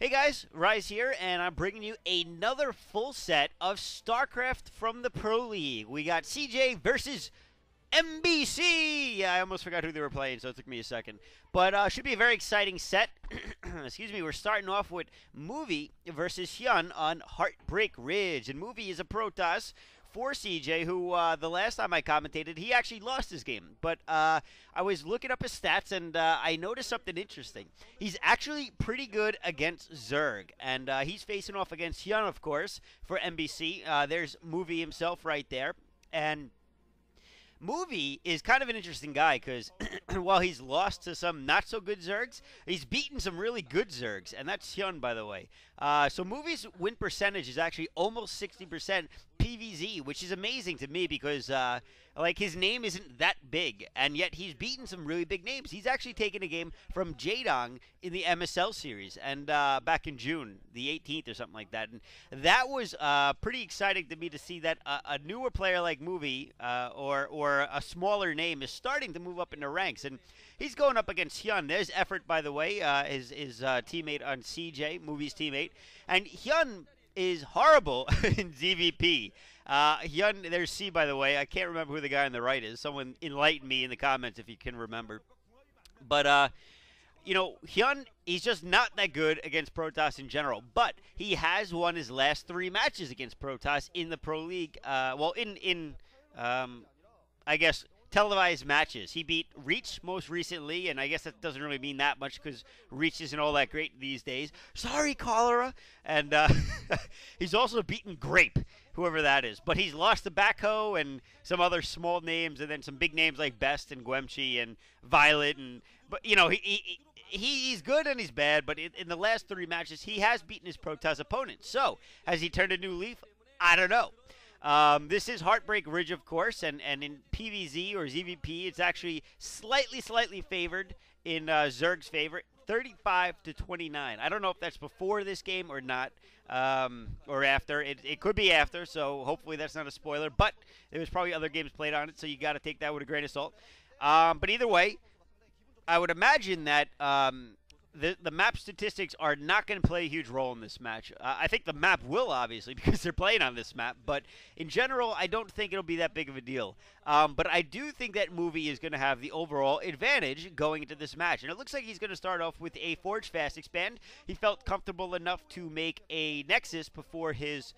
Hey guys, Rise here, and I'm bringing you another full set of StarCraft from the Pro League. We got CJ versus MBC. Yeah, I almost forgot who they were playing, so it took me a second. But should be a very exciting set. Excuse me. We're starting off with Movie versus Hyun on Heartbreak Ridge, and Movie is a Protoss for CJ, who the last time I commentated, he actually lost his game. But I was looking up his stats, and I noticed something interesting. He's actually pretty good against Zerg, and he's facing off against Hyun, of course, for MBC. There's Movie himself right there, and Movie is kind of an interesting guy because while he's lost to some not so good Zergs, he's beaten some really good Zergs, and that's Hyun, by the way. So Movie's win percentage is actually almost 60% PVZ, which is amazing to me because like his name isn't that big, and yet he's beaten some really big names. He's actually taken a game from Jaedong in the MSL series, and back in June, the 18th or something like that. And that was pretty exciting to me to see that a newer player like Movie or a smaller name is starting to move up in the ranks, and he's going up against Hyun. There's effort, by the way, his teammate on CJ, Movie's teammate, and Hyun is horrible in ZVP. Hyun, there's C, by the way. I can't remember who the guy on the right is. Someone enlighten me in the comments if you can remember. But, Hyun, he's just not that good against Protoss in general. But he has won his last 3 matches against Protoss in the Pro League. I guess, televised matches. He beat Reach most recently, and I guess that doesn't really mean that much because Reach isn't all that great these days. Sorry, Cholera. And he's also beaten Grape, whoever that is. But he's lost to Backhoe and some other small names, and then some big names like Best and Gwemchi and Violet. But he's good and he's bad, but in the last 3 matches, he has beaten his Protoss opponents. So, has he turned a new leaf? I don't know. This is Heartbreak Ridge, of course, and in PVZ or ZVP, it's actually slightly favored in Zerg's favor, 35-29. I don't know if that's before this game or not, or after. It could be after, so hopefully that's not a spoiler. But there was probably other games played on it, so you got to take that with a grain of salt. But either way, I would imagine that the map statistics are not going to play a huge role in this match. I think the map will, obviously, because they're playing on this map. But in general, I don't think it'll be that big of a deal. But I do think that Movie is going to have the overall advantage going into this match. And it looks like he's going to start off with a Forge Fast expand. He felt comfortable enough to make a Nexus before his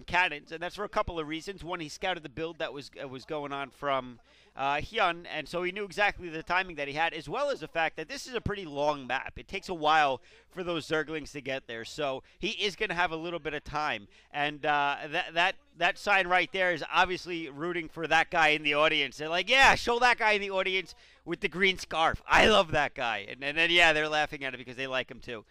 cannons. And that's for a couple of reasons. One, he scouted the build that was going on from Hyun, and so he knew exactly the timing that he had, as well as the fact that this is a pretty long map. It takes a while for those Zerglings to get there, so he is going to have a little bit of time. And that sign right there is obviously rooting for that guy in the audience. They're like, yeah, show that guy in the audience with the green scarf. I love that guy. And then, yeah, they're laughing at it because they like him too.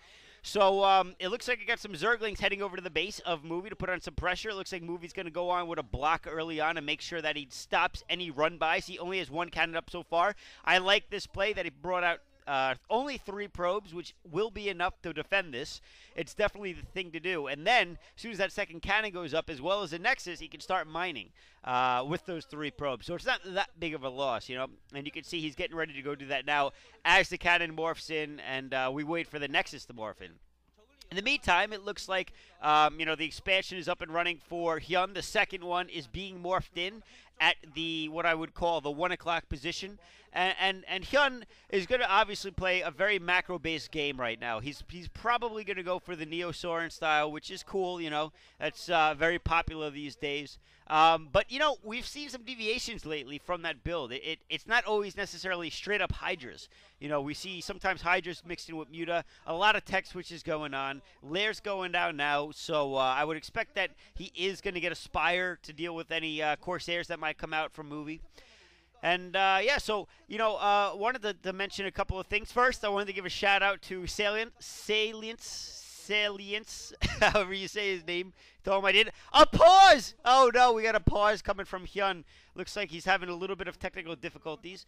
So it looks like I got some Zerglings heading over to the base of Movie to put on some pressure. It looks like Movie's going to go on with a block early on and make sure that he stops any run-bys. He only has 1 cannon up so far. I like this play that he brought out only 3 probes, which will be enough to defend this. It's definitely the thing to do. And then, as soon as that second cannon goes up, as well as the Nexus, he can start mining with those 3 probes. So it's not that big of a loss, you know. And you can see he's getting ready to go do that now as the cannon morphs in, and we wait for the Nexus to morph in. In the meantime, it looks like, the expansion is up and running for Hyun. The second one is being morphed in at the, what I would call the 1 o'clock position. And Hyun is going to obviously play a very macro-based game right now. He's probably going to go for the Neo Soren style, which is cool, you know. That's very popular these days. But, we've seen some deviations lately from that build. It's not always necessarily straight-up Hydras. We see sometimes Hydras mixed in with Muta. A lot of tech switches going on. Lairs going down now. So I would expect that he is going to get a Spire to deal with any Corsairs that might come out from Movie. And, wanted to mention a couple of things. First, I wanted to give a shout-out to Salience, however you say his name. Told him I did. A pause! Oh, no, we got a pause coming from Hyun. Looks like he's having a little bit of technical difficulties.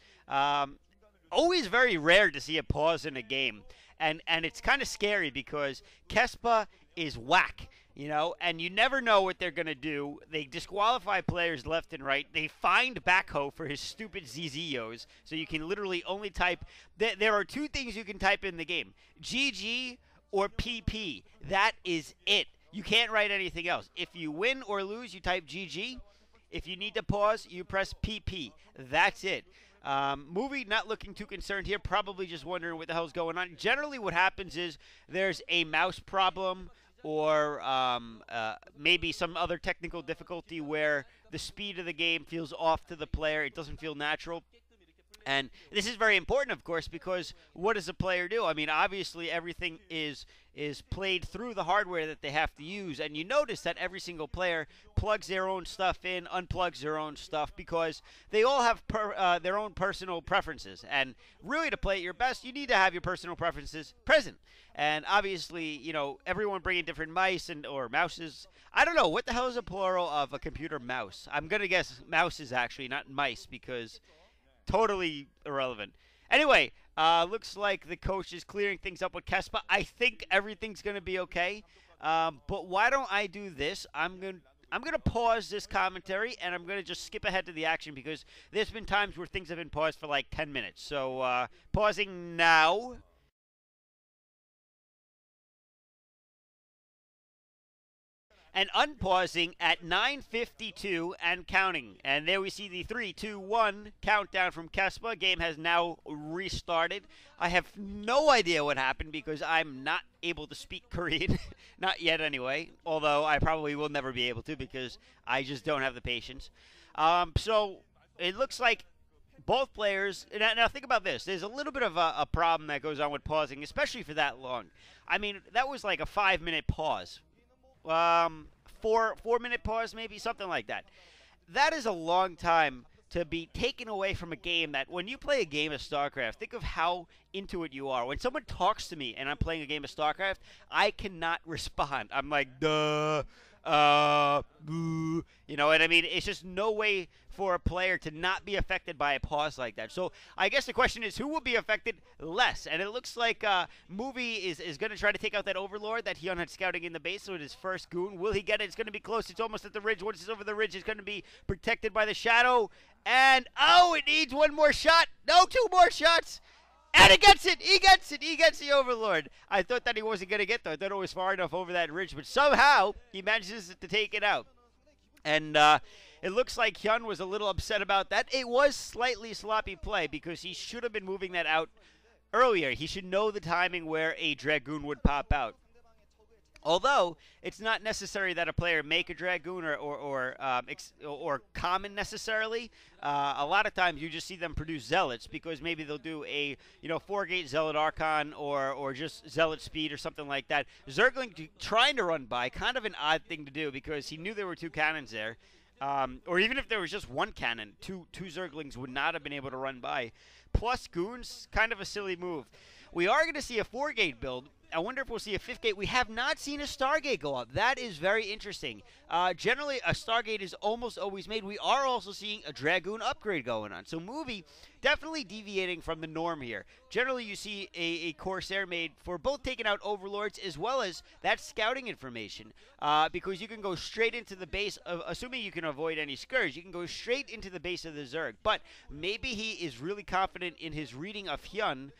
Always very rare to see a pause in a game. And it's kind of scary because Kespa is whack. And you never know what they're going to do. They disqualify players left and right. They find Backhoe for his stupid ZZOs. So you can literally only type. There are 2 things you can type in the game. GG or PP. That is it. You can't write anything else. If you win or lose, you type GG. If you need to pause, you press PP. That's it. Movie not looking too concerned here, probably just wondering what the hell's going on. Generally what happens is there's a mouse problem or maybe some other technical difficulty where the speed of the game feels off to the player. It doesn't feel natural. And this is very important, of course, because what does a player do? I mean, obviously everything is played through the hardware that they have to use, and you notice that every single player plugs their own stuff in, unplugs their own stuff, because they all have their own personal preferences. And really, to play at your best, you need to have your personal preferences present. And obviously, you know, everyone bringing different mice or mouses. I don't know, what the hell is a plural of a computer mouse? I'm going to guess mouses, actually, not mice, because totally irrelevant. Anyway, looks like the coach is clearing things up with Kespa. I think everything's going to be okay. But why don't I do this? I'm going to pause this commentary, and I'm going to just skip ahead to the action because there's been times where things have been paused for like 10 minutes. So pausing now. And unpausing at 9:52 and counting. And there we see the 3, 2, 1 countdown from Kespa. Game has now restarted. I have no idea what happened because I'm not able to speak Korean. Not yet anyway. Although I probably will never be able to because I just don't have the patience. So it looks like both players. Now think about this. There's a little bit of a problem that goes on with pausing, especially for that long. I mean, that was like a 5-minute pause. 4-minute pause, maybe something like that. That is a long time to be taken away from a game that when you play a game of StarCraft, think of how into it you are. When someone talks to me and I'm playing a game of StarCraft, I cannot respond. I'm like, duh, boo. You know what I mean? It's just no way for a player to not be affected by a pause like that. So I guess the question is, who will be affected less? And it looks like Movie is going to try to take out that Overlord that Hyun had scouting in the base with his first goon. Will he get it? It's going to be close. It's almost at the ridge. Once it's over the ridge, it's going to be protected by the shadow. And, oh, it needs one more shot. No, 2 more shots. And it gets it. He gets it. He gets the Overlord. I thought that he wasn't going to get there. I thought it was far enough over that ridge. But somehow he manages to take it out. And it looks like Hyun was a little upset about that. It was slightly sloppy play because he should have been moving that out earlier. He should know the timing where a Dragoon would pop out. Although it's not necessary that a player make a Dragoon or common necessarily. A lot of times you just see them produce Zealots because maybe they'll do a 4-gate Zealot Archon or just Zealot Speed or something like that. Zergling trying to run by, kind of an odd thing to do because he knew there were 2 cannons there. Or even if there was just 1 cannon, two Zerglings would not have been able to run by. Plus Goons, kind of a silly move. We are going to see a 4-gate build. I wonder if we'll see a 5th gate. We have not seen a Stargate go up. That is very interesting. Generally, a Stargate is almost always made. We are also seeing a Dragoon upgrade going on. So Movie definitely deviating from the norm here. Generally, you see a Corsair made for both taking out Overlords as well as that scouting information. Because you can go straight into the base, assuming you can avoid any Scourge, you can go straight into the base of the Zerg. But maybe he is really confident in his reading of Hyun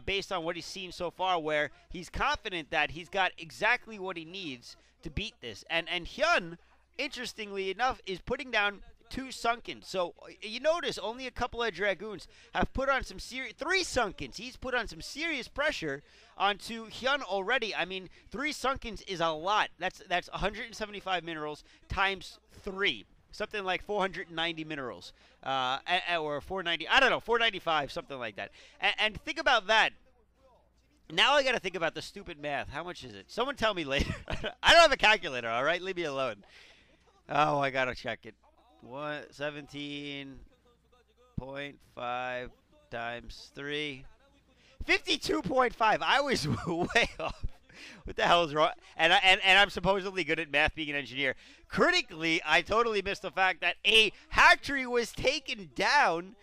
based on what he's seen so far, where he's confident that he's got exactly what he needs to beat this. And Hyun, interestingly enough, is putting down 2 Sunkens. So you notice only a couple of Dragoons have put on some serious... 3 Sunkens. He's put on some serious pressure onto Hyun already. I mean, 3 Sunkens is a lot. That's 175 minerals times 3. Something like 490 minerals. Or 490... I don't know, 495, something like that. And think about that. Now I got to think about the stupid math. How much is it? Someone tell me later. I don't have a calculator, all right? Leave me alone. Oh, I got to check it. 17.5 times 3. 52.5. I was way off. What the hell is wrong? And I'm supposedly good at math being an engineer. Critically, I totally missed the fact that a hatchery was taken down